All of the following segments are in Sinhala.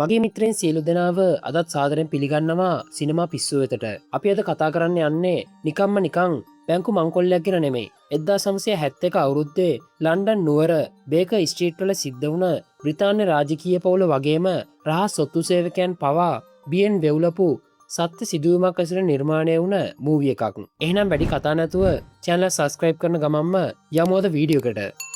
මගේ මිත්‍රයෙන් සියලු දෙනාව අදත් සාදරයෙන් පිළිගන්නවා සිනමා පිස්සුව වෙතට. අපි අද කතා කරන්න යන්නේ නිකම්ම නිකං බැංකු මංකොල්ලයක් ගෙන නෙමෙයි. 1971 අවුරුද්දේ ලන්ඩන් නුවර බේක ස්ට්‍රීට් වල සිද්ධ වුණ බ්‍රිතාන්‍ය රාජකීය පවුල වගේම රහස් ඔත්තු සේවකයන් පවා බියෙන් වෙව්ලපු සත්‍ය සිදුවීමක් ඇසුර නිර්මාණය වුණ මූවි එකක්. එහෙනම් වැඩි කතා නැතුව channel subscribe කරන ගමන්ම යමු අද වීඩියෝ එකට.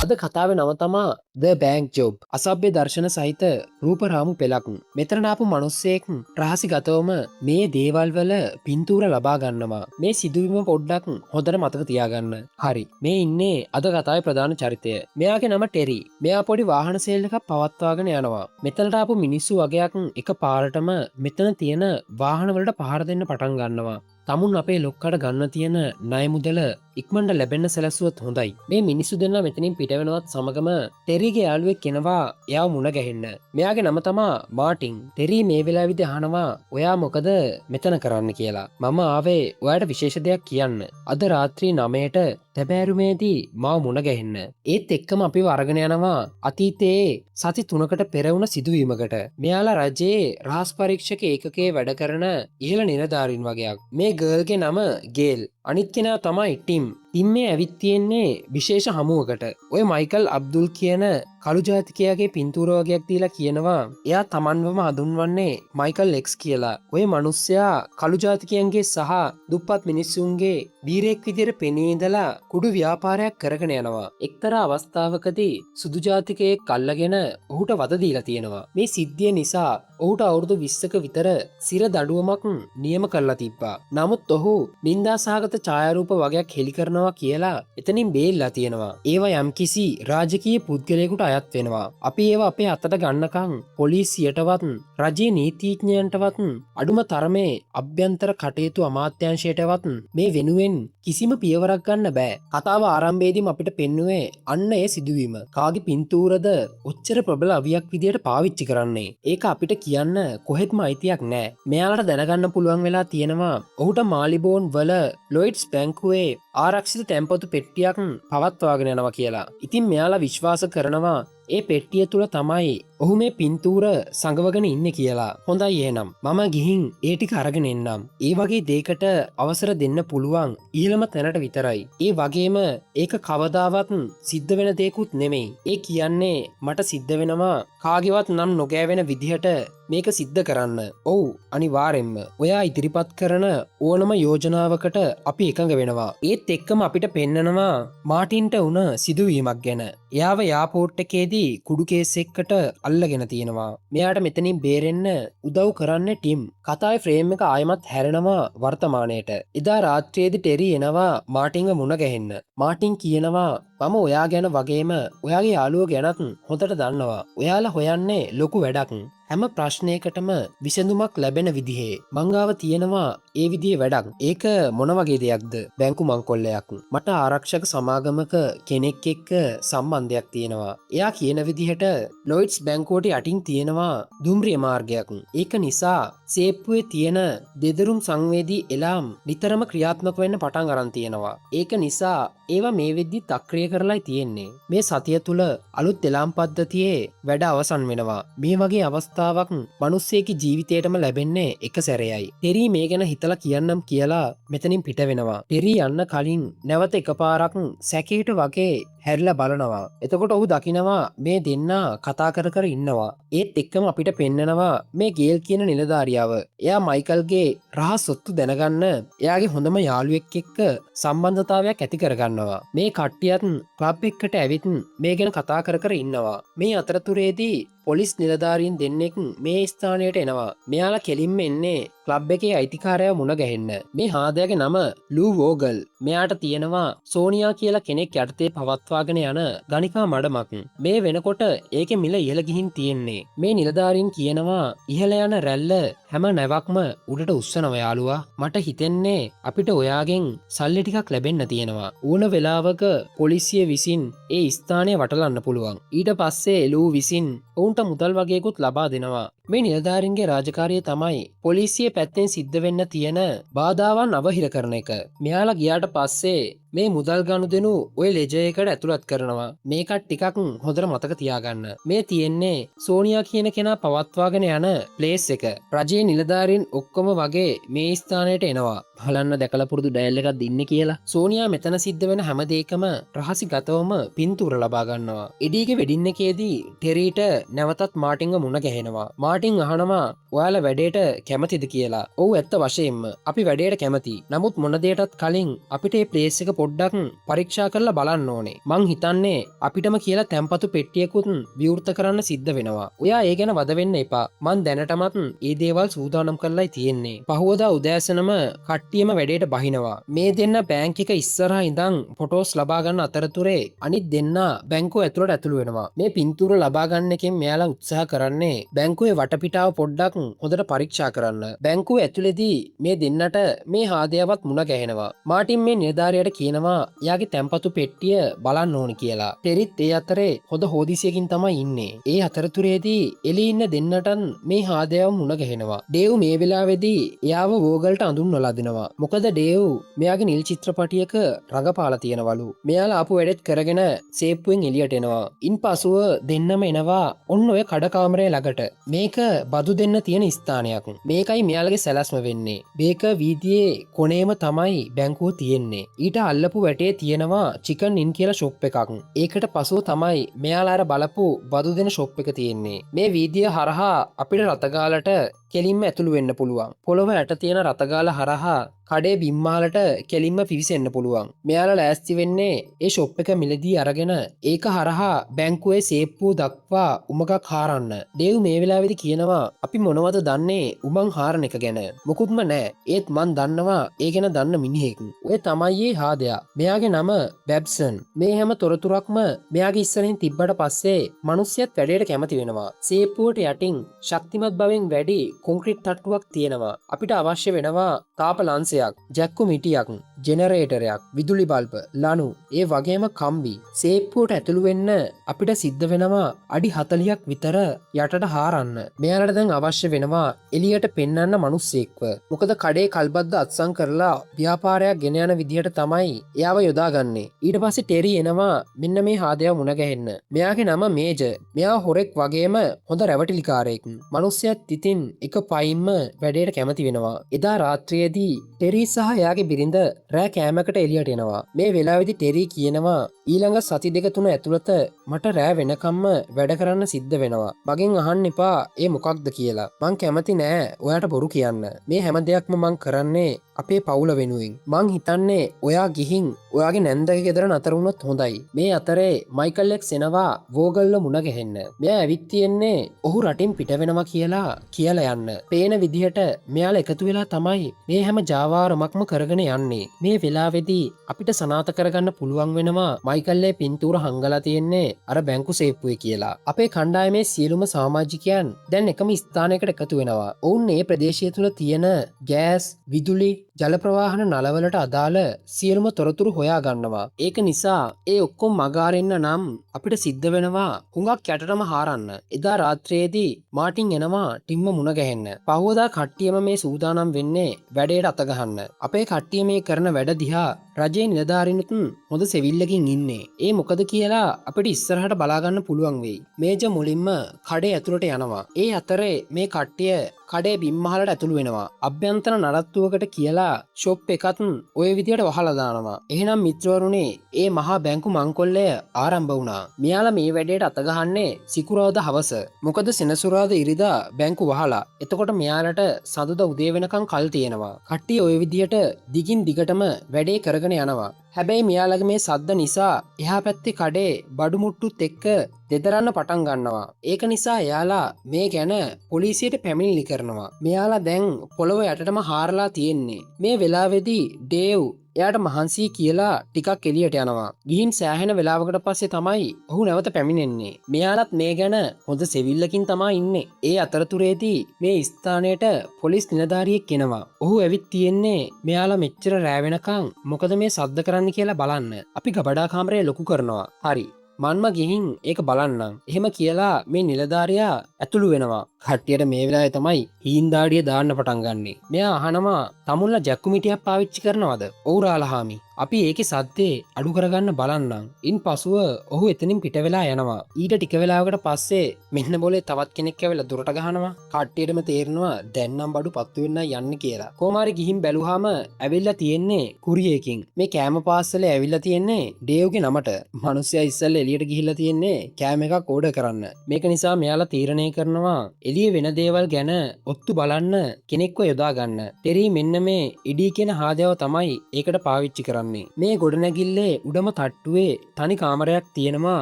අද කතාවේ නම තමා The Bank Job. අසභ්‍ය දර්ශන සහිත රූපරාමු පෙළක්. මෙතන ආපු මිනිස්සෙක් රහසිගතවම මේ දේවල් වල පින්තූර ලබා ගන්නවා. මේ සිදුවීම පොඩ්ඩක් හොඳට මතක තියාගන්න. හරි. මේ ඉන්නේ අද කතාවේ ප්‍රධාන චරිතය. මෙයාගේ නම ටෙරි. මෙයා පොඩි වාහන සේල් එකක් පවත්වාගෙන යනවා. මෙතනට ආපු මිනිස්සු වගේක් එක පාරටම මෙතන තියෙන වාහන වලට පහර දෙන්න පටන් ගන්නවා. තමුන් අපේ ලොක්කට ගන්න තියෙන ණය මුදල ඉක්මනට ලැබෙන්න සැලසුවොත් හොඳයි. මේ මිනිස්සු දෙන්න මෙතනින් පිට වෙනවත් සමගම ටෙරිගේ යාළුවෙක් කෙනවා එයාව මුණ ගැහෙන්න. මෙයාගේ නම තමා මාටින්. ටෙරි මේ වෙලාවෙදි අහනවා ඔයා මොකද මෙතන කරන්න කියලා. මම ආවේ ඔයාට විශේෂ දෙයක් කියන්න. අද රාත්‍රී 9ට තැබෑරුමේදී මාව මුණ ගැහෙන්න. ඒත් එක්කම අපිව අරගෙන යනවා අතීතයේ සති 3කට පෙර වුණ සිදුවීමකට. මෙයාලා රජයේ රහස් පරීක්ෂක ඒකකයේ වැඩ කරන ඉහළ නිලධාරීන් වගේක්. මේ ගර්ල්ගේ නම ගේල්. අනිත් කෙනා තමයි ටිම්. ටිම් මේ ඇවිත් තියෙන්නේ විශේෂ හමුවකට. ඔය මයිකල් අබ්දුල් කියන කළු ජාතිකයාගේ පින්තූර වගේක් දීලා කියනවා එයා තමන්වම හඳුන්වන්නේ මයිකල් එක්ස් කියලා. ඔය මිනිස්සයා කළු ජාතිකයන්ගේ සහ දුප්පත් මිනිස්සුන්ගේ වීරයෙක් විදිහට පෙනී ඉඳලා කුඩු ව්‍යාපාරයක් කරගෙන යනවා. එක්තරා අවස්ථාවකදී සුදු ජාතිකයෙක් අල්ලගෙන ඔහුට වද දීලා තියෙනවා. මේ සිද්ධිය නිසා ඔහුට අවුරුදු 20ක විතර සිර දඩුවමක් නියම කරලා තිබ්බා. නමුත් ඔහු නින්දා සහගත ඡායාරූප වගේක් හෙළි කරනවා කියලා එතනින් බේරිලා තියෙනවා. ඒවා යම්කිසි රාජකීය පුද්ගලයෙකුට අයත් වෙනවා. අපි ඒවා අපේ අතට ගන්නකම් පොලිසියටවත් රජයේ නීතිඥයන්ටවත් අඩුම තරමේ අභ්‍යන්තර කටයුතු අමාත්‍යාංශයටවත් මේ වෙනුවෙන් කිසිම පියවරක් ගන්න බෑ. කතාව ආරම්භයේදීම අපිට පෙන්නුවේ අන්න ඒ සිදුවීම. කාගේ පින්තූරද ඔච්චර ප්‍රබල අවියක් විදියට පාවිච්චි කරන්නේ. ඒක අපිට කියන්න කොහෙත්ම අයිතියක් නෑ. මෙයාලට දැනගන්න පුළුවන් වෙලා තියෙනවා ඔහුට මාලිබෝන් වල ලොයිඩ්ස් බැංකුවේ ආරක්ෂිත තැන්පතු පෙට්ටියක් පවත්වාගෙන යනවා කියලා. ඉතින් මෙයාලා විශ්වාස කරනවා ඒ පෙට්ටිය තුළ තමයි ඔහු මේ පින්තූර සංගවගෙන ඉන්නේ කියලා. හොඳයි එහෙනම් මම ගිහින් ඒ ටික අරගෙන එන්නම්. ඒ වගේ දෙයකට අවසර දෙන්න පුළුවන් ඊළම තැනට විතරයි. ඒ වගේම ඒක කවදාවත් සිද්ධ වෙන දෙයක්ුත් නෙමෙයි. ඒ කියන්නේ මට සිද්ධ වෙනවා කාගේවත් නම් නොගෑවෙන විදිහට මේක සිද්ධ කරන්න. ඔව් අනිවාර්යෙන්ම. ඔයා ඉදිරිපත් කරන ඕනම යෝජනාවකට අපි එකඟ වෙනවා. ඒත් එක්කම අපිට පෙන්නනවා මාටින්ට වුණ සිදුවීමක් ගැන. එයාව යාපෝට් එකේදී කුඩු කේස් එකකට අල්ලගෙන තියෙනවා. මෙයාට මෙතනින් බේරෙන්න උදව් කරන්න ටිම්. කතාවේ ෆ්‍රේම් එක ආයමත් හැරෙනවා වර්තමානයට. එදා රාත්‍රියේදී ටෙරි එනවා මාටින්ව මුණ ගැහෙන්න. මාටින් කියනවා මම ඔයා ගැන වගේම ඔයාගේ යාළුවෝ ගැනත් හොඳට දන්නවා. ඔයාලා හොයන්නේ ලොකු වැඩක්. හැම ප්‍රශ්නයකටම විසඳුමක් ලැබෙන විදිහේ මං ගාව තියෙනවා ඒ විදිහේ වැඩක්. ඒක මොන වගේ දෙයක්ද? බැංකු මංකොල්ලයක්. මට ආරක්ෂක සමාගමක කෙනෙක් එක්ක සම්බන්ධයක් තියෙනවා. එයා කියන විදිහට ලොයිඩ්ස් බැංකුවට යටින් තියෙනවා දුම්රිය මාර්ගයක්. ඒක නිසා සේප්පුවේ තියෙන දෙදරුම් සංවේදී එලාම් නිතරම ක්‍රියාත්මක වෙන්න පටන් අරන් තියෙනවා. ඒක නිසා ඒවා මේ වෙද්දි තක්‍රිය කරලායි තියෙන්නේ. මේ සතිය තුල අලුත් එලාම් පද්ධතියේ වැඩ අවසන් වෙනවා. මේ වගේ අවස්ථාවක් මිනිස්සෙකේ ජීවිතේටම ලැබෙන්නේ එක සැරේයි. ටෙරි මේ ගැන හිතලා කියන්නම් කියලා මෙතනින් පිට වෙනවා. ටෙරි යන්න කලින් නැවත එකපාරක් සැකේට වගේ හැරිලා බලනවා. එතකොට ඔහු දකිනවා මේ දෙන්නා කතා කර කර ඉන්නවා. ඒත් එක්කම අපිට පෙන්නනවා මේ ගේල් කියන නිලධාරියාව. එයා මයිකල්ගේ රහස් ඔත්තු දැනගන්න එයාගේ හොඳම යාළුවෙක් එක්ක සම්බන්ධතාවයක් ඇති කරගන්නවා. මේ කට්ටියත් ක්ලබ් එකට ඇවිත් මේ ගැන කතා කර කර ඉන්නවා. මේ අතරතුරේදී පොලිස් නිලධාරීන් දෙන්නෙක් මේ ස්ථානයට එනවා. මෙයාලා කෙලින්ම එන්නේ ක්ලබ් එකේ අයිතිකාරයව මුණ ගැහෙන්න. මේ හාදයාගේ නම ලූ වෝගල්. මෙයාට තියෙනවා සෝනියා කියලා කෙනෙක් යටතේ පවත්වාගෙන යන ගණිකා මඩමක්. මේ වෙනකොට ඒකේ මිල ඉහළ ගිහින් තියෙන්නේ. මේ නිලධාරීන් කියනවා ඉහළ යන රැල්ල හැම නැවක්ම උඩට උස්සනවා යාළුවා. මට හිතෙන්නේ අපිට ඔයාගෙන් සල්ලි ටිකක් ලැබෙන්න තියෙනවා. ඕන වෙලාවක පොලිසිය විසින් ඒ ස්ථානය වටලන්න පුළුවන්. ඊට පස්සේ ලූ විසින් ඔවුන්ට මුදල් වගේකුත් ලබා දෙනවා. මේ නිලධාරීන්ගේ රාජකාරිය තමයි පොලිසිය පැත්තෙන් සිද්ධ වෙන්න තියෙන බාධාවන් අවහිර කරන එක. මෙයාලා ගියාට පස්සේ මේ මුදල් ගනුදෙනු ඔය ලෙජයකට ඇතුළත් කරනවා. මේකත් ටිකක් හොඳට මතක තියාගන්න. මේ තියෙන්නේ සෝනියා කියන කෙනා පවත්වාගෙන යන ප්ලේස් එක. රජයේ නිලධාරීන් ඔක්කොම වගේ මේ ස්ථානයට එනවා. බලන්න දැකලා පුරුදු ඩයල් එකක් දින්නේ කියලා. සෝනියා මෙතන සිද්ධ වෙන හැම දෙයකම රහසිගතවම පින්තූර ලබා ගන්නවා. එඩීගේ වෙඩින් එකේදී ටෙරීට නැවතත් මාටින්ව මුණ ගැහෙනවා. මාටින් අහනවා ඔයාලා වැඩේට කැමතිද කියලා. ඔව් ඇත්ත වශයෙන්ම අපි වැඩේට කැමති. නමුත් මොන දෙයටත් කලින් අපිට මේ ප්ලේස් එක පොඩ්ඩක් පරීක්ෂා කරලා බලන්න ඕනේ. මං හිතන්නේ අපිටම කියලා තැම්පතු පෙට්ටියකුත් විවෘත කරන්න සිද්ධ වෙනවා. ඔයා ඒ ගැන වද වෙන්න එපා. මං දැනටමත් ඒ දේවල් සූදානම් කරලායි තියෙන්නේ. පහුවදා උදෑසනම කට්ටියම වැඩේට බහිනවා. මේ දෙන්න බැංක් එක ඉස්සරහා ඉඳන් ෆොටෝස් ලබා ගන්න අතරතුරේ අනිත් දෙන්න බැංකුව ඇතුළට ඇතුළු වෙනවා. මේ පින්තූර ලබා ගන්න එකෙන් මෙයාලා උත්සාහ කරන්නේ බැංකුවේ වටපිටාව පොඩ්ඩක් හොඳට පරීක්ෂා කරන්න. බැංකුව ඇතුළේදී මේ දෙන්නට මේ හාදයාවත් මුණ ගැහෙනවා. මාටින් මේ නිලධාරියට කියනවා එයාගේ තැම්පතු පෙට්ටිය බලන්න ඕනි කියලා. ටෙරිත් ඒ අතරේ හොඳ හොදිසියකින් තමයි ඉන්නේ. ඒ අතරතුරේදී එළි ඉන්න දෙන්නටත් මේ හාදයාව මුණ ගැහෙනවා. ඩේව් මේ වෙලාවේදී එයාව වෝගල්ට අඳුන්වලා දෙනවා. මොකද ඩේව් මෙයාගේ නිල් චිත්‍රපටියක රඟපාලා තියෙනවලු. මෙයාලා ආපු වැඩෙත් කරගෙන සේප්පුවෙන් එළියට එනවා. ඉන්පසුව දෙන්නම එනවා ඔන්න ඔය කඩකාමරය ළඟට. මේක බදු දෙන්න තියෙන ස්ථානයක්. මේකයි මෙයාලගේ සැලැස්ම වෙන්නේ. බේක වීදියේ කොනේම තමයි බැංකුව තියෙන්නේ. ඊට අල්ලපු වැටේ තියෙනවා චිකන් ඉන් කියලා ෂොප් එකක්. ඒකට පසුව තමයි මෙයාලා අර බලපු බදු දෙන ෂොප් එක තියෙන්නේ. මේ වීදිය හරහා අපිට රතගාලට කෙලින්ම ඇතුළු වෙන්න පුළුවන්. පොළොව යට තියෙන රතගාල හරහා කඩේ බිම්මාලට කෙලින්ම පිවිසෙන්න පුළුවන්. මෙයාලා ලෑස්ති වෙන්නේ ඒ ෂොප් එක මිලදී අරගෙන ඒක හරහා බැංකුවේ සේප්පුව දක්වා උමගක් හාරන්න. ඩේව් මේ වෙලාවේදී කියනවා අපි මොනවද දන්නේ උමං හාරන එක ගැන. මොකුත්ම නෑ. ඒත් මන් දන්නවා ඒ ගැන දන්න මිනිහෙක්. ඔය තමයි ඒ හාදයා. මෙයාගේ නම බැබ්සන්. මේ හැම තොරතුරක්ම මෙයාගේ ඉස්සරින් තිබ්බට පස්සේ මිනිස්සුත් වැඩේට කැමති වෙනවා. සේප්පුවට යටින් ශක්තිමත් බවෙන් වැඩි කොන්ක්‍රීට් තට්ටුවක් තියෙනවා. අපිට අවශ්‍ය වෙනවා තාප ලංසයක්, ජැක්කු මිටියක්, ජෙනරේටරයක්, විදුලි බල්බ, ලනු, ඒ වගේම කම්බි. සේප්පුවට ඇතුළු වෙන්න අපිට සිද්ධ වෙනවා අඩි 40ක් විතර යටට හාරන්න. මෙයාලට දැන් අවශ්‍ය වෙනවා එළියට පෙන්වන්න මිනිස්සෙක්ව. මොකද කඩේ කල්බද්ද අත්සන් කරලා ව්‍යාපාරයක් ගෙන යන විදිහට තමයි එයාව යොදාගන්නේ. ඊට පස්සේ ටෙරි එනවා මෙන්න මේ හාදයාව මුණ ගැහෙන්න. මෙයාගේ නම මේජර්. මෙයා හොරෙක් වගේම හොඳ රැවටිලිකාරයෙක්. මිනිස්සයත් ඉතින් එක පයින්ම වැඩේට කැමති වෙනවා. එදා රාත්‍රියේදී ටෙරි සහ එයාගේ බිරිඳ රෑ කෑමකට එළියට එනවා. මේ වෙලාවේදී ටෙරි කියනවා ඊළඟ සති දෙක තුන ඇතුළත මට රෑ වෙනකම්ම වැඩ කරන්න සිද්ධ වෙනවා. මගෙන් අහන්න එපා ඒ මොකක්ද කියලා. මං කැමති නෑ ඔයාට බොරු කියන්න. මේ හැම දෙයක්ම මං කරන්නේ අපේ පවුල වෙනුවෙන්. මං හිතන්නේ ඔයා ගිහින් ඔයාගේ නැන්දගේ ගෙදර නතර වුණොත් හොඳයි. මේ අතරේ මයිකල් එක්ස් එනවා වෝගල්ව මුණ ගැහෙන්න. මෙයා ඇවිත් තියෙන්නේ ඔහු රටින් පිට වෙනවා කියලා යන්න. පේන විදිහට මෙයාලා එකතු වෙලා තමයි මේ හැම ජාවාරමක්ම කරගෙන යන්නේ. මේ වෙලාවේදී අපිට සනාථ කරගන්න පුළුවන් වෙනවා මයිකල්ගේ පින්තූර හංගලා තියෙන්නේ අර බැංකු සේප්පුවේ කියලා. අපේ කණ්ඩායමේ සියලුම සමාජිකයන් දැන් එකම ස්ථානයකට එකතු වෙනවා. ඔවුන් මේ ප්‍රදේශය තුල තියෙන ගෑස්, විදුලි, ජල ප්‍රවාහන නලවලට අදාළ සියලුම තොරතුරු හොයා ගන්නවා. ඒක නිසා ඒ ඔක්කොම මගාරෙන්න නම් අපිට සිද්ධ වෙනවා හුඟක් යටටම හාරන්න. එදා රාත්‍රියේදී මාටින් එනවා ටිම්ම මුණ ගැහෙන්න. පහවදා කට්ටියම මේ සූදානම් වෙන්නේ වැඩේට අත ගහන්න. අපේ කට්ටිය මේ කරන වැඩ දිහා රජයේ නිලධාරීනුත් හොඳ සෙවිල්ලකින් ඉන්නේ. ඒ මොකද කියලා අපිට ඉස්සරහට බලාගන්න පුළුවන් වෙයි. මේජ මුලින්ම කඩේ ඇතුළට යනවා. ඒ අතරේ මේ කට්ටිය කඩේ බිම්මහලට ඇතුළු වෙනවා. අභ්‍යන්තර නඩත්තුවකට කියලා ෂොප් එකත් ඔය විදියට වහලා දානවා. එහෙනම් මිත්‍රවරුනේ ඒ මහා බැංකු මංකොල්ලය ආරම්භ වුණා. මෙයාලා මේ වැඩේට අත ගහන්නේ සිකුරාදා හවස. මොකද සෙනසුරාදා ඉරිදා බැංකු වහලා. එතකොට මෙයාලට සඳුදා උදේ වෙනකන් කල් තියෙනවා. කට්ටිය ඔය විදියට දිගින් දිගටම වැඩේ කරගෙන යනවා. හැබැයි මෙයාලගේ මේ සද්ද නිසා එහා පැත්තේ කඩේ බඩුමුට්ටුත් එක්ක දෙදරන්න පටන් ගන්නවා. ඒක නිසා එයාලා මේ ගැන පොලිසියට පැමිණිලි කරනවා. මෙයාලා දැන් පොළොව යටටම හාරලා තියෙන්නේ. මේ වෙලාවේදී ඩේව් එයාට මහන්සි කියලා ටිකක් එළියට යනවා. ගිහින් සෑහෙන වෙලාවකට පස්සේ තමයි ඔහු නැවත පැමිණෙන්නේ. මෙයාලත් මේ ගැන හොඳ සෙවිල්ලකින් තමයි ඉන්නේ. ඒ අතරතුරේදී මේ ස්ථානයට පොලිස් නිලධාරියෙක් එනවා. ඔහු ඇවිත් තියෙන්නේ මෙයාලා මෙච්චර රෑ වෙනකන් මොකද මේ සද්ද කරන්න කියලා බලන්න. අපි ගබඩා කාමරය ලොකු කරනවා. හරි. මන්ම ගිහින් ඒක බලන්නම්. එහෙම කියලා මේ නිලධාරියා ඇතුළු වෙනවා. කට්ටියට මේ වෙලාවේ තමයි හීන්දාඩිය දාන්න පටන් ගන්නෙ. මෙයා අහනවා තමුල්ලා ජැක්කු මිටියක් පාවිච්චි කරනවද? ඔව් රාලහාමි. අපි ඒකේ සද්දේ අඩු කරගන්න බලන්නම්. ඉන් පසුව ඔහු එතනින් පිට වෙලා යනවා. ඊට ටික වෙලාවකට පස්සේ මෙන්න බොලේ තවත් කෙනෙක් ඇවිල්ලා දොරට ගහනවා. කට්ටියටම තේරෙනවා දැන් නම් බඩු පත්තු වෙන්න යන්නේ කියලා. කොහොමාරි ගිහින් බැලුවාම ඇවිල්ලා තියෙන්නේ කුරියකින්. මේ කෑම පාර්සලේ ඇවිල්ලා තියෙන්නේ ඩේව්ගේ නමට. මිනිස්සයා ඉස්සෙල්ලා එළියට ගිහිල්ලා තියෙන්නේ කෑම එකක් ඕඩර් කරන්න. මේක නිසා මෙයාලා තීරණය කරනවා එළියේ වෙන දේවල් ගැන ඔත්තු බලන්න කෙනෙක්ව යොදා ගන්න. ටෙරි මෙන්න මේ ඉඩී කියන හාදයාව තමයි ඒකට පාවිච්චි කරන්නේ. මේ ගොඩනැගිල්ලේ උඩම තට්ටුවේ තනි කාමරයක් තියෙනවා.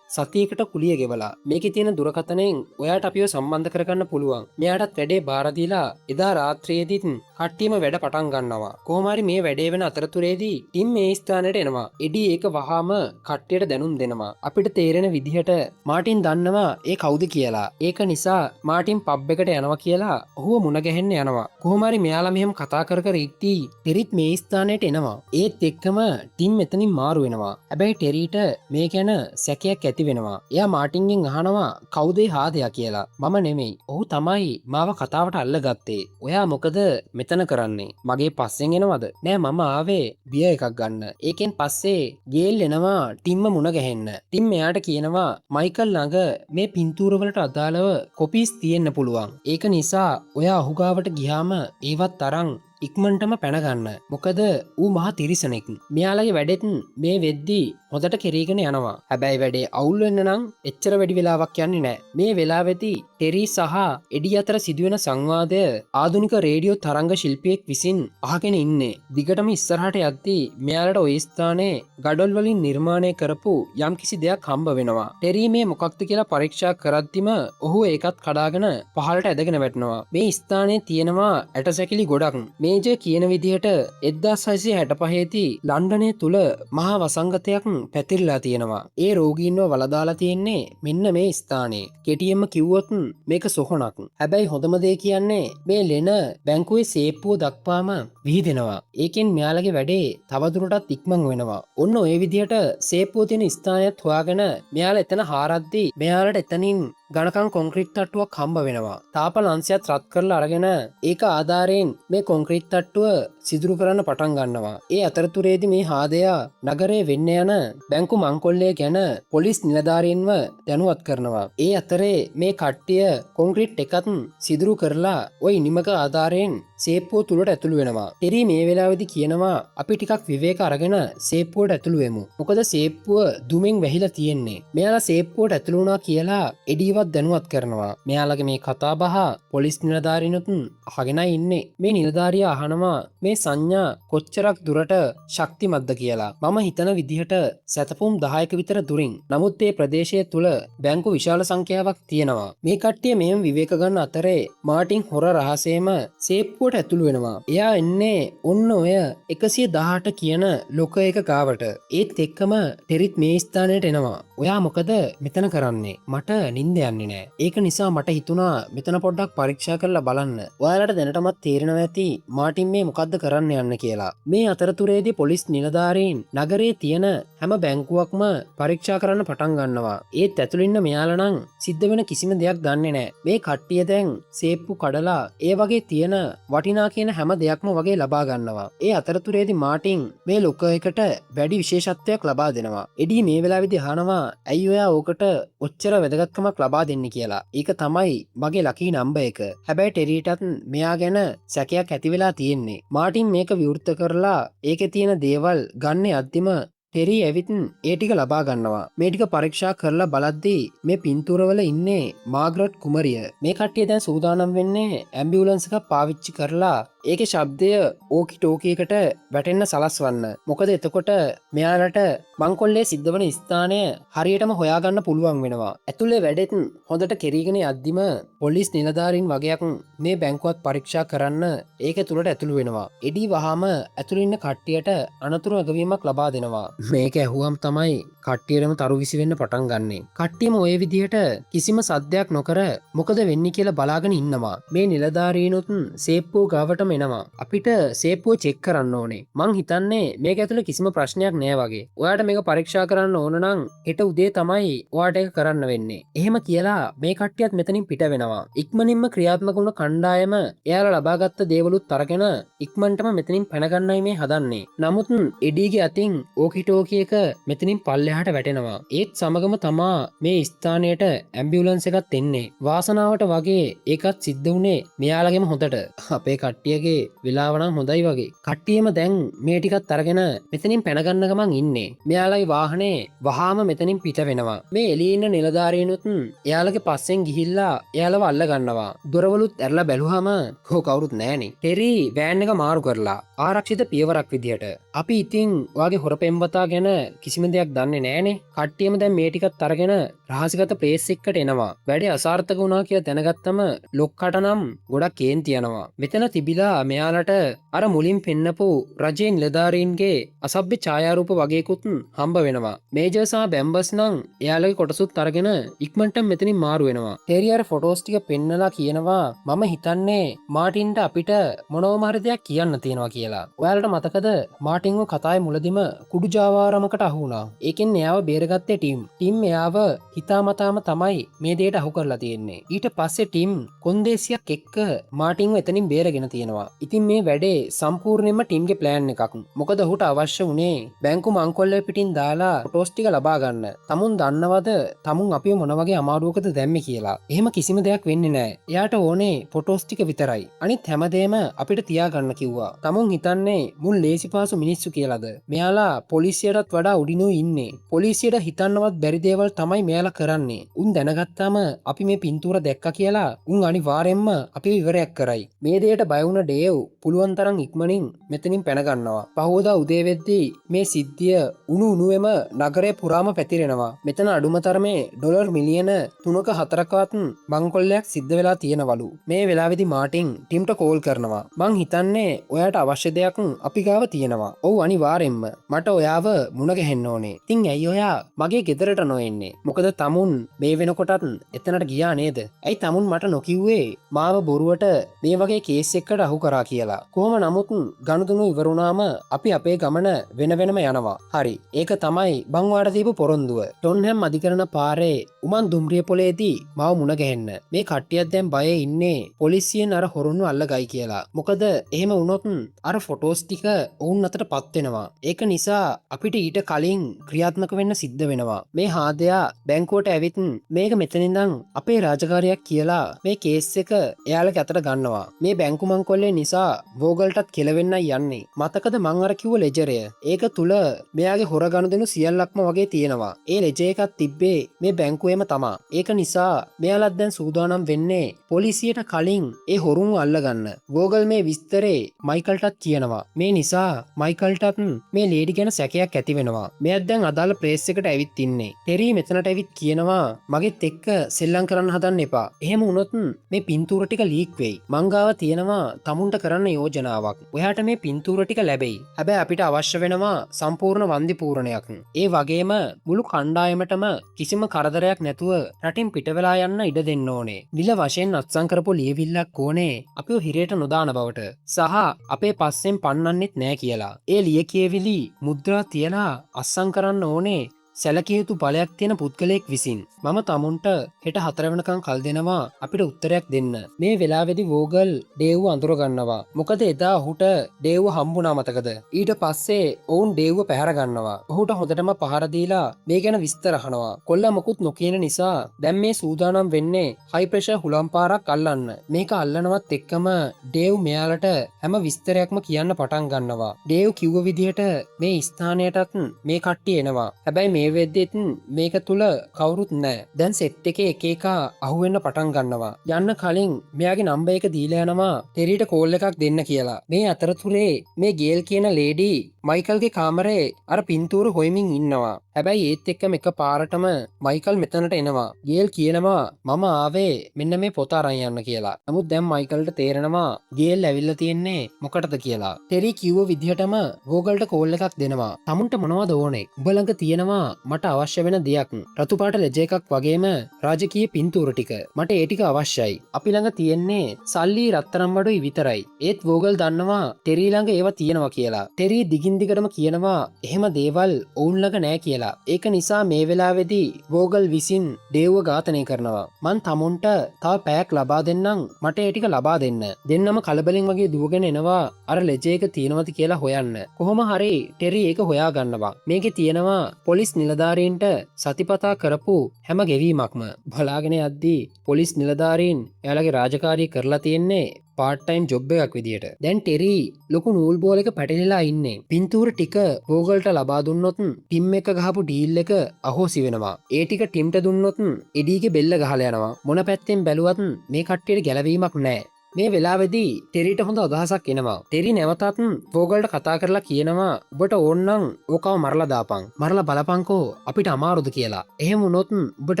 සතියකට කුලිය ගෙවලා මේකේ තියෙන දුරකථනයෙන් ඔයාට අපිව සම්බන්ධ කරගන්න පුළුවන්. මෙයාටත් වැඩේ බාර දීලා එදා රාත්‍රියේදීත් කට්ටියම වැඩ පටන් ගන්නවා. කොහොම හරි මේ වැඩේ වෙන අතරතුරේදී ටිම් මේ ස්ථානයට එනවා. එඩි ඒක වහාම කට්ටියට දැනුම් දෙනවා. අපිට තේරෙන විදිහට මාටින් දන්නවා ඒ කවුද කියලා. ඒක නිසා මාටින් පබ් එකට යනවා කියලා ඔහුව මුණ ගැහෙන්න යනවා. කොහොම හරි මෙයාලා මෙහෙම කතා කර කර ඉක්ටි ටෙරිත් මේ ස්ථානයට එනවා. ඒත් එක්කම ටිම් මෙතනින් මාරු වෙනවා. හැබැයි ටෙරීට මේ ගැන සැකයක් ඇති වෙනවා. එයා මාටින්ගෙන් අහනවා කවුද හාදයා කියලා. මම නෙමෙයි. ඔහු තමයි මාව කතාවට අල්ලගත්තේ. ඔයා මොකද මෙතන කරන්නේ? මගේ පස්සෙන් එනවද? නෑ මම ආවේ බිය එකක් ගන්න. ඒකෙන් පස්සේ ගේල් එනවා ටිම්ම මුණ ගැහෙන්න. ටිම් එයාට කියනවා මයිකල් ළඟ මේ පින්තූරවලට අදාළව කොපීස් තියෙන්න පුළුවන්. ඒක නිසා ඔයා ඔහු ගාවට ගියාම ඒවත් තරම් ඉක්මනටම පැනගන්න. මොකද ඌ මහා තිරිසනෙක්. මෙයාලගේ වැඩෙත් මේ වෙද්දී හොඳට කෙරීගෙන යනවා. හැබැයි වැඩේ අවුල් වෙන්න නම් එච්චර වැඩි වෙලාවක් යන්නේ නැහැ. මේ වෙලාවෙදී ටෙරි සහ එඩි අතර සිදුවෙන සංවාදය ආධුනික රේඩියෝ තරංග ශිල්පියෙක් විසින් අහගෙන ඉන්නේ. දිගටම ඉස්සරහට යද්දී මෙයාලට ওই ස්ථානයේ ගඩොල් වලින් නිර්මාණය කරපු යම්කිසි දෙයක් හම්බ වෙනවා. ටෙරි මේ මොකක්ද කියලා පරීක්ෂා කරද්දිම ඔහු ඒකත් කඩාගෙන පහළට ඇදගෙන වැටෙනවා. මේ ස්ථානයේ තියෙනවා ඇටසැකිලි ගොඩක්. මේජ කියන විදිහට 1665 ලන්ඩනය තුළ මහා වසංගතයක් පැතිරලා තියෙනවා. ඒ රෝගීන්ව වලදාලා තියෙන්නේ මෙන්න මේ ස්ථානයේ. කෙටියෙන්ම කිව්වොත් මේක සොහොනක්. හැබැයි හොඳම දේ කියන්නේ මේ ලෙන බැංකුවේ සේප්පුව දක්වාම විහිදෙනවා. ඒකෙන් මෙයාලගේ වැඩේ තවදුරටත් ඉක්මන් වෙනවා. ඔන්න ඔය විදිහට සේප්පුව තියෙන ස්ථානයත් හොයාගෙන මෙයාලා එතන හාරද්දී මෙයාලට එතනින් ගණකන් කොන්ක්‍රීට් තට්ටුවක් හම්බ වෙනවා. තාපල් අංශයත් රත් කරලා අරගෙන ඒක ආධාරයෙන් මේ කොන්ක්‍රීට් තට්ටුව සිදුරු කරන්න පටන් ගන්නවා. ඒ අතරතුරේදී මේ හාදයා නගරේ වෙන්න යන බැංකු මංකොල්ලය ගැන පොලිස් නිලධාරීන්ව දැනුවත් කරනවා. ඒ අතරේ මේ කට්ටිය කොන්ක්‍රීට් එකත් සිදුරු කරලා ওই නිමක ආධාරයෙන් සේප්පුව තුළට ඇතුළු වෙනවා. ටෙරි මේ වෙලාවේදී කියනවා අපි ටිකක් විවේක අරගෙන සේප්පුවට ඇතුළු වෙමු. මොකද සේප්පුව දුමින් වැහිලා තියෙන්නේ. මෙයාලා සේප්පුවට ඇතුළු වුණා කියලා එඩිවත් දැනුවත් කරනවා. මෙයාලගේ මේ කතාබහ පොලිස් නිලධාරීනුත් අහගෙනයි ඉන්නේ. මේ නිලධාරියා අහනවා මේ සංඥා කොච්චරක් දුරට ශක්තිමත්ද කියලා. මම හිතන විදිහට සැතපුම් 10ක විතර දුරින්. නමුත් මේ ප්‍රදේශය තුල බැංකු විශාල සංඛ්‍යාවක් තියෙනවා. මේ කට්ටිය මෙහෙම විවේක ගන්න අතරේ මාටින් හොර රහසේම සේප්පුවට ඇතුළු වෙනවා. එයා එන්නේ ඔන්න ඔය 118 කියන ලොක එක ගාවට. ඒත් එක්කම ටෙරිත් මේ ස්ථානයට එනවා. ඔයා මොකද මෙතන කරන්නේ? මට නිින්ද යන්නේ නැහැ. ඒක නිසා මට හිතුණා මෙතන පොඩ්ඩක් පරීක්ෂා කරලා බලන්න. ඔයාලට දැනටමත් තේරෙනවා ඇති මාටින් මේ මොකද්ද කරන්න යන්න කියලා. මේ අතරතුරේදී පොලිස් නිලධාරීන් නගරේ තියෙන හැම බැංකුවක්ම පරීක්ෂා කරන්න පටන් ගන්නවා. ඒත් ඇතුළේ ඉන්න මෙයාලා නම් සිද්ධ වෙන කිසිම දෙයක් දන්නේ නැහැ. මේ කට්ටිය දැන් සේප්පු කඩලා ඒ වගේ තියෙන වටිනා කියන හැම දෙයක්ම වගේ ලබා ගන්නවා. ඒ අතරතුරේදී මාටින් මේ ලොක එකට වැඩි විශේෂත්වයක් ලබා දෙනවා. එඩි මේ වෙලාවේදී අහනවා ඇයි ඔයා ඕකට ඔච්චර වැදගත්කමක් ලබා දෙන්නේ කියලා. ඒක තමයි මගේ ලකී නම්බර් එක. හැබැයි ටෙරිටත් මෙයා ගැන සැකයක් ඇති වෙලා තියෙන්නේ. මාටින් මේක විවෘත කරලා ඒකේ තියෙන දේවල් ගන්න යද්දිම ටෙරි ඇවිත් ඒ ටික ලබා ගන්නවා. මේ ටික පරීක්ෂා කරලා බලද්දී මේ පින්තූරවල ඉන්නේ මාග්‍රට් කුමරිය. මේ කට්ටිය දැන් සූදානම් වෙන්නේ ඇම්බියුලන්ස් එකක් පාවිච්චි කරලා ඒකේ ශබ්දය ඕකි ටෝකියකට වැටෙන්න සලස්වන්න. මොකද එතකොට මෙයාලට මංකොල්ලේ සිද්ධ වන ස්ථානය හරියටම හොයාගන්න පුළුවන් වෙනවා. ඇතුලේ වැඩෙත් හොඳට කෙරීගෙන යද්දිම පොලිස් නිලධාරීන් වගේක් මේ බැංකුවත් පරීක්ෂා කරන්න ඒක තුලට ඇතුළු වෙනවා. එඩි වහාම ඇතුළේ ඉන්න කට්ටියට අනතුරු අගවීමක් ලබා දෙනවා. මේක ඇහුවම් තමයි කට්ටියටම තරු විසි වෙන්න පටන් ගන්නේ. කට්ටියම ඔය විදිහට කිසිම සද්දයක් නොකර මොකද වෙන්නේ කියලා බලාගෙන ඉන්නවා. මේ නිලධාරීනුත් සේප්පුව ගාවටම එනවා. අපිට සේප්පුව චෙක් කරන්න ඕනේ. මං හිතන්නේ මේක ඇතුළේ කිසිම ප්‍රශ්නයක් නෑ වගේ. ඔයාට මේක පරීක්ෂා කරන්න ඕන නම් හෙට උදේ තමයි ඔයාට ඒක කරන්න වෙන්නේ. එහෙම කියලා මේ කට්ටියත් මෙතනින් පිට වෙනවා. ඉක්මනින්ම ක්‍රියාත්මක වුණ කණ්ඩායම එයාලා ලබාගත්ත දේවලුත් අරගෙන ඉක්මනටම මෙතනින් පැන ගන්නයි මේ හදන්නේ. නමුත් එඩීගේ අතින් ඕකිටෝකි එක මෙතනින් පල්ලෙහාට වැටෙනවා. ඒත් සමගම තමා මේ ස්ථානයට ඇම්බියුලන්ස් එකත් එන්නේ. වාසනාවට වගේ ඒකත් සිද්ධ වුණේ මෙයාලගෙම හොඳට. අපේ කට්ටියගේ වෙලාව නම් හොඳයි වගේ. කට්ටියම දැන් මේ ටිකත් අරගෙන මෙතනින් පැන ගන්න ගමන් ඉන්නේ. මෙයාලගේ වාහනේ වහාම මෙතනින් පිට වෙනවා. මේ එළියේ ඉන්න නිලධාරීනුත් එයාලගේ පස්සෙන් ගිහිල්ලා එයාලව අල්ල ගන්නවා. දොරවලුත් ඇරලා බැලුවාම කවුරුත් නෑනේ. ටෙරි වෑන් එක මාරු කරලා ආරක්ෂිත පියවරක් විදියට. අපි ඉතින් ඔයාගේ හොර පෙම්වතා ගැන කිසිම දෙයක් දන්නේ නෑනේ. කට්ටියම දැන් මේ ටිකත් අරගෙන රහසිගත ප්ලේස් එකකට එනවා. වැඩේ අසාර්ථක වුණා කියලා දැනගත්තම ලොක්කට නම් ගොඩක් කේන්ති යනවා. මෙතන තිබිලා මෙයාලට අර මුලින් පෙන්නපු රජයේ නිලධාරීන්ගේ අසභ්‍ය ඡායාරූප වගේකුත් හම්බ වෙනවා. මේජර් සහ බැම්බස් නම් එයාලගේ කොටසුත් අරගෙන ඉක්මනට මෙතනින් මාරු වෙනවා. ටෙරියර් ෆොටෝස් ටික පෙන්නලා කියනවා මම හිතන්නේ මාටින්ට අපිට මොනවම හරි දෙයක් කියන්න තියෙනවා කියලා. ඔයාලට මතකද මාටින්ව කතාවේ මුලදිම කුඩු ජාවාරමකට අහු වුණා. ඒකෙන් එයාව බේරගත්තේ ටිම් එයාව හිතාමතාම තමයි මේ දේට අහු කරලා තියෙන්නේ. ඊට පස්සේ ටිම් කොන්දේසියක් එක්ක මාටින්ව එතනින් බේරගෙන තියෙනවා. ඉතින් මේ වැඩේ සම්පූර්ණයෙන්ම ටිම්ගේ ප්ලෑන් එකක්. මොකද ඔහුට අවශ්‍ය වුණේ බැංකු මංකොල්ලේ පිටින් දාලා ෆොටෝස් ටික ලබා ගන්න. තමුන් දන්නවද තමුන් අපිව මොන වගේ අමාරුවකද දැම්මේ කියලා. එහෙම කිසිම දෙයක් වෙන්නේ නැහැ. එයාට ඕනේ ෆොටෝස් ටික විතරයි. අනිත් හැමදේම අපිට තියාගන්න කිව්වා. තමුන් හිතන්නේ මුන් ලේසිපාසු මිනිස්සු කියලාද? මෙයාලා පොලිසියටත් වඩා උඩිනෝ ඉන්නේ. පොලිසියට හිතන්නවත් බැරි දේවල් තමයි මෙයාලා කරන්නේ. උන් දැනගත්තාම අපි මේ පින්තූර දැක්කා කියලා උන් අනිවාර්යෙන්ම අපිව ඉවරයක් කරයි. මේ දෙයට බය වුණ ඩේව් පුළුවන් තරම් ඉක්මනින් මෙතනින් පැන ගන්නවා. පහවදා උදේ වෙද්දී මේ සිද්ධිය උණු උණුවේම නගරය පුරාම පැතිරෙනවා. මෙතන අඩුම තරමේ ඩොලර් මිලියන 3ක 4කවත් බංකොල්ලයක් සිද්ධ වෙලා තියෙනවලු. මේ වෙලාවේදී මාටින් ටිම්ට කෝල් කරනවා. මං හිතන්නේ ඔයාට අවශ්‍ය දෙයක් අපි ගාව තියෙනවා. ඔව් අනිවාර්යෙන්ම. මට ඔයාව මුණ ගැහෙන්න ඕනේ. ඉතින් ඇයි ඔයා මගේ ගෙදරට නොඑන්නේ? මොකද තමුන් මේ වෙනකොටත් එතනට ගියා නේද? ඇයි තමුන් මට නොකිව්වේ මාව බොරුවට මේ වගේ කේස් එකකට අහු කරා කියලා? කොහොම නමුත් ගනුදෙනු ඉවරුණාම අපි අපේ ගමන වෙන වෙනම යනවා. හරි. ඒක තමයි බං වාට දීපු පොරොන්දුව. ටොන්හැම් අධිකරණ පාරේ උමන් දුම්රිය පොලේදී මාව මුණ ගැහෙන්න. මේ කට්ටියත් දැන් බයේ ඉන්නේ පොලිසියෙන් අර හොරුන්ව අල්ලගයි කියලා. මොකද එහෙම වුණොත් අර ෆොටෝස් ටික ඔවුන් අතට පත් වෙනවා. ඒක නිසා අපිට ඊට කලින් ක්‍රියාත්මක වෙන්න සිද්ධ වෙනවා. මේ හාදයා බැංකුවට ඇවිත් මේක මෙතනින්දන් අපේ රාජකාරියක් කියලා මේ කේස් එක එයාලගේ අතට ගන්නවා. මේ බැංකු මංකොල්ලේ නිසා වෝගල්ටත් කෙලවෙන්නයි යන්නේ. මතකද මං අර කිව්ව ලෙජරය? ඒක තුල මෙයාගේ හොර ගනුදෙනු සියල්ලක්ම වගේ තියෙනවා. ඒ ලෙජර් එකක් තිබ්බේ මේ බැංකුවේම තමා. ඒක නිසා මෙයාලත් දැන් සූදානම් වෙන්නේ පොලිසියට කලින් ඒ හොරුන්ව අල්ලගන්න. වෝගල් මේ විස්තරේ මයිකල්ටත් කියනවා. මේ නිසා මයිකල්ටත් මේ ලේඩි ගැන සැකයක් ඇති වෙනවා. මෙයත් දැන් අදාළ ප්ලේස් එකට ඇවිත් ඉන්නේ. ටෙරි මෙතනට ඇවිත් කියනවා මගෙත් එක්ක සෙල්ලම් කරන්න හදන්න එපා. එහෙම වුණොත් මේ පින්තූර ටික ලීක් වෙයි. මං ගාව තියෙනවා තමුන්ට කරන්න යෝජනාවක්. ඔයාට මේ පින්තූර ටික ලැබෙයි. හැබැයි අපිට අවශ්‍ය වෙනවා සම්පූර්ණ වන්දි පූරණයක්. ඒ වගේම මුළු කණ්ඩායමටම කිසිම කරදරයක් නැතුව රටින් පිට වෙලා යන්න ඉඩ දෙන්න ඕනේ. නිල වශයෙන් අත්සන් කරපු ලියවිල්ලක් ඕනේ අපිව හිරේට නොදාන බවට. සහ අපේ පස්සෙන් පන්නන්නෙත් නෑ කියලා. ඒ ලියකියවිලි මුද්‍රා තියලා අත්සන් කරන්න ඕනේ සැලකිය යුතු බලයක් තියෙන පුද්ගලයෙක් විසින්. මම තමුන්ට හෙට 4 වෙනකන් කල් දෙනවා අපිට උත්තරයක් දෙන්න. මේ වෙලාවේදී වෝගල් ඩේව්ව අඳුර ගන්නවා. මොකද එදා ඔහුට ඩේව්ව හම්බුණා මතකද? ඊට පස්සේ ඔවුන් ඩේව්ව පැහැර ගන්නවා. ඔහුට හොඳටම පහර දීලා මේ ගැන විස්තර අහනවා. කොල්ලා මොකුත් නොකියන නිසා දැන් මේ සූදානම් වෙන්නේ හයි ප්‍රෙෂර් හුලම් පාරක් අල්ලන්න. මේක අල්ලනවත් එක්කම ඩේව් මෙයාලට හැම විස්තරයක්ම කියන්න පටන් ගන්නවා. ඩේව් කිව්ව විදිහට මේ ස්ථානයටත් මේ කට්ටිය එනවා. හැබැයි මේ වෙද්දෙත් මේක තුල කවුරුත් නැහැ. දැන් සෙට් එකේ එක එක අහුවෙන්න පටන් ගන්නවා. යන්න කලින් මෙයාගේ නම්බර් එක දීලා යනවා ටෙරිට කෝල් එකක් දෙන්න කියලා. මේ අතරතුරේ මේ ගේල් කියන ලේඩි මයිකල්ගේ කාමරේ අර පින්තූර හොයමින් ඉන්නවා. හැබැයි ඒත් එක්කම එක පාරටම මයිකල් මෙතනට එනවා. ගේල් කියනවා මම ආවේ මෙන්න මේ පොත අරන් යන්න කියලා. නමුත් දැන් මයිකල්ට තේරෙනවා ගේල් ඇවිල්ලා තියෙන්නේ මොකටද කියලා. ටෙරි කිව්ව විදිහටම වෝගල්ට කෝල් එකක් දෙනවා. "තමුන්ට මොනවද ඕනේ? උඹ ළඟ තියෙනවා මට අවශ්‍ය වෙන දෙයක්. රතු පාට ලෙජ එකක් වගේම රාජකීය පින්තූර ටික. මට ඒ ටික අවශ්‍යයි. අපි ළඟ තියෙන්නේ සල්ලි රත්තරන් බඩුයි විතරයි." ඒත් වෝගල් දන්නවා ටෙරි ළඟ ඒවා තියෙනවා කියලා. ටෙරි දිගින් දිගටම කියනවා එහෙම දේවල් ඔවුන් ළඟ නෑ කියලා. ඒක නිසා මේ වෙලාවේදී වෝගල් විසින් ඩේව්ව ඝාතනය කරනවා. "මං තමුන්ට තව පැයක් ලබා දෙන්නම්. මට ඒ ටික ලබා දෙන්න." දෙන්නම කලබලෙන් වගේ දුවගෙන එනවා අර ලෙජ එක තියෙනවද කියලා හොයන්න. කොහොම හරි ටෙරි ඒක හොයා ගන්නවා. මේකේ තියෙනවා පොලිස් නිලධාරීන්ට සතිපතා කරපු හැම ගෙවීමක්ම. බලාගෙන යද්දී පොලිස් නිලධාරීන් එයාලගේ රාජකාරිය කරලා තියෙන්නේ පාර්ට්ටයිම් ජොබ් එකක් විදියට. දැන් ටෙරි ලොකු නූල් බෝල එක පැටලිලා ඉන්නේ. පින්තූර ටික වෝගල්ට ලබා දුන්නොත් ටිම් එක ගහපු ඩීල් එක අහෝසි වෙනවා. ඒ ටික ටිම්ට දුන්නොත් එඩීගේ බෙල්ල ගහලා යනවා. මොන පැත්තෙන් බැලුවත් මේ කට්ටියට ගැලවීමක් නැහැ. මේ වෙලාවේදී ටෙරිට හොඳ අදහසක් එනවා. ටෙරි නැවතත් වෝගල්ට කතා කරලා කියනවා "ඔබට ඕන්නම් ඕකව මරලා දාපන්. මරලා බලපන්කෝ අපිට අමාරුද කියලා. එහෙම වුණොත් ඔබට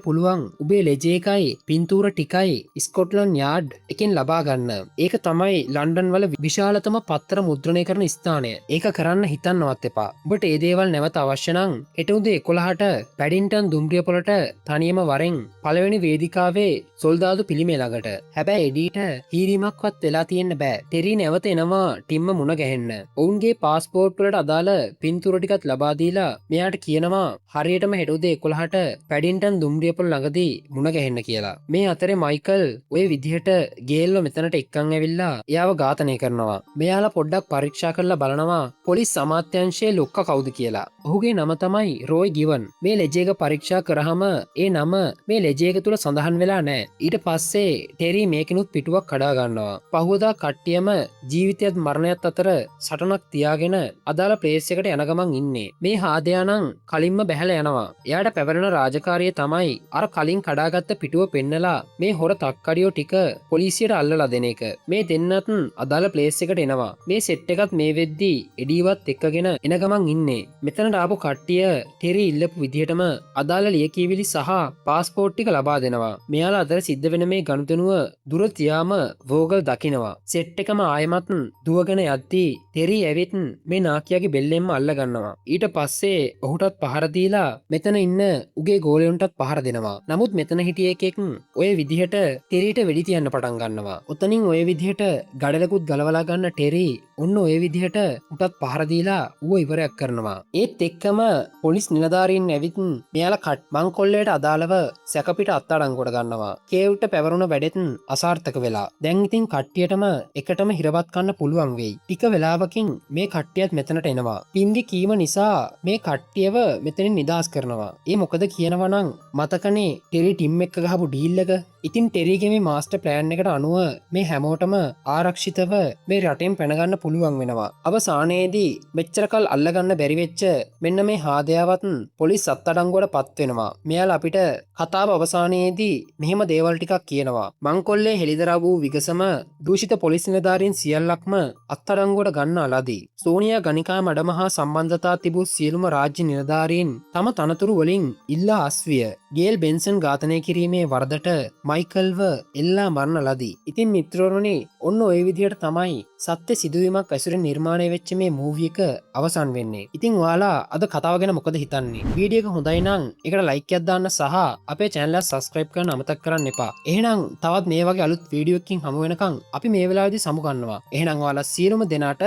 පුළුවන් උබේ ලෙජ එකයි පින්තූර ටිකයි ස්කොට්ලන්ඩ් යාඩ් එකෙන් ලබා ගන්න. ඒක තමයි ලන්ඩන් වල විශාලතම පත්තර මුද්‍රණය කරන ස්ථානය. ඒක කරන්න හිතන්නවත් එපා. ඔබට ඒ දේවල් නැවත අවශ්‍ය නම් හෙට උදේ 11ට පැඩින්ටන් දුම්රිය පොළට තනියම වරෙන් පළවෙනි වේදිකාවේ සොල්දාදු පිළිමය ළඟට. හැබැයි එඩීට හීරීමක්වත් වෙලා තියෙන්න බෑ. ටෙරි නැවත එනවා ටිම්ම මුණ ගැහෙන්න. ඔවුන්ගේ පාස්පෝර්ට් වලට අදාළ පින්තූර ටිකත් ලබා දීලා මෙයාට කියනවා හරියටම හෙට උදේ 11ට පැඩින්ටන් දුම්රිය පොළ ළඟදී මුණ ගැහෙන්න කියලා. මේ අතරේ මයිකල් ඔය විදිහට ගේල්ව මෙතනට එක්කන් ඇවිල්ලා එයාව ඝාතනය කරනවා. මෙයාලා පොඩ්ඩක් පරීක්ෂා කරලා බලනවා පොලිස් අමාත්‍යාංශයේ ලොක්කා කවුද කියලා. ඔහුගේ නම තමයි රෝයි ගිවන්. මේ ලෙජ එක පරීක්ෂා කරාම ඒ නම මේ ලෙජ එක තුල සඳහන් වෙලා නැහැ. ඊට පස්සේ ටෙරි මේකිනුත් පිටුවක් කඩා ගන්නවා. පහුවදා කට්ටියම ජීවිතයත් මරණයත් අතර සටනක් තියාගෙන අදාළ ප්ලේස් එකට යන ගමන් ඉන්නේ. මේ හාදයා නම් කලින්ම බැහැලා යනවා. එයාට පැවරෙන රාජකාරිය තමයි අර කලින් කඩාගත්ත පිටුව පෙන්නලා මේ හොර තක්කඩියෝ ටික පොලිසියට අල්ලලා දෙන එක. මේ දෙන්නත් අදාළ ප්ලේස් එකට එනවා. මේ සෙට් එකත් මේ වෙද්දී එඩීවත් එක්කගෙන එන ගමන් ඉන්නේ. මෙතනට ආපු කට්ටිය ටෙරි ඉල්ලපු විදිහටම අදාළ ලියකියවිලි සහ පාස්පෝර්ට් ටික ලබා දෙනවා. මෙයාලා අතර සිද්ධ වෙන මේ ගනුදෙනුව දුර තියාම වෝගල් දකිනවා. සෙට් එකම ආයමත් දුවගෙන යද්දී ටෙරි ඇවිත් මේ නාකියාගේ බෙල්ලෙන්ම අල්ල ගන්නවා. ඊට පස්සේ ඔහුටත් පහර දීලා මෙතන ඉන්න උගේ ගෝලයන්ටත් පහර දෙනවා. නමුත් මෙතන හිටිය එකෙක් ඔය විදිහට ටෙරිට වෙඩි තියන්න පටන් ගන්නවා. ඔතනින් ඔය විදිහට ගඩලකුත් ගලවලා ගන්න ටෙරි ඔන්න ඔය විදිහට උටත් පහර දීලා ඌව ඉවරයක් කරනවා. ඒත් එක්කම පොලිස් නිලධාරීන් ඇවිත් මෙයාලා කට් මංකොල්ලයට අදාළව සැකපිට අත්අඩංගුවට ගන්නවා. කේව්ට පැවරුණ වැඩෙත් අසාර්ථක වෙලා. දැන් ඉතින් කට්ටියටම එකටම හිරවත් කන්න පුළුවන් වෙයි. ටික වෙලාවකින් මේ කට්ටියත් මෙතනට එනවා. පින්දි කීම නිසා මේ කට්ටියව මෙතනින් නිදහස් කරනවා. ඒ මොකද කියනවා නම් මතකනේ ටෙරි ටිම් එක්ක ගහපු ඩීල් එක. ඉතින් ටෙරිගේ මේ මාස්ටර් ප්ලෑන් එකට අනුව මේ හැමෝටම ආරක්ෂිතව මේ රටෙන් පැනගන්න පුළුවන් වෙනවා. අවසානයේදී මෙච්චරකල් අල්ලගන්න බැරි වෙච්ච මෙන්න මේ හාදයාවත් පොලිස් අත්අඩංගුවට පත් වෙනවා. මෙයාලා අපිට කතාව අවසානයේදී මෙහෙම දේවල් ටිකක් කියනවා. මංකොල්ලේ හෙළිදරව් වූ විගසම දූෂිත පොලිස් නිලධාරීන් සියල්ලක්ම අත්අඩංගුවට ගන්න අලදී. සෝනියා ගණිකා මඩම හා සම්බන්ධතා තිබූ සියලුම රාජ්‍ය නිලධාරීන් තම තනතුරු වලින් ඉල්ලා අස්විය. ගේල් බෙන්සන් ඝාතනය කිරීමේ වරදට මයිකල්ව එල්ලා මරණ ලදී. ඉතින් මිත්‍රවරුනි ඔන්න ඔය විදිහට තමයි සත්‍ය සිදුවීමක් ඇසුරෙන් නිර්මාණය වෙච්ච මේ මූවි එක අවසන් වෙන්නේ. ඉතින් ඔයාලා අද කතාව ගැන මොකද හිතන්නේ? වීඩියෝ එක හොඳයි නම් ඒකට ලයික් එකක් දාන්න සහ අපේ channel එක subscribe කරන්න අමතක කරන්න එපා. එහෙනම් තවත් මේ වගේ අලුත් වීඩියෝ එකකින් හමු වෙනකන් අපි මේ වෙලාවේදී සමු ගන්නවා. එහෙනම් ඔයාලා සියලුම දෙනාට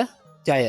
ජය.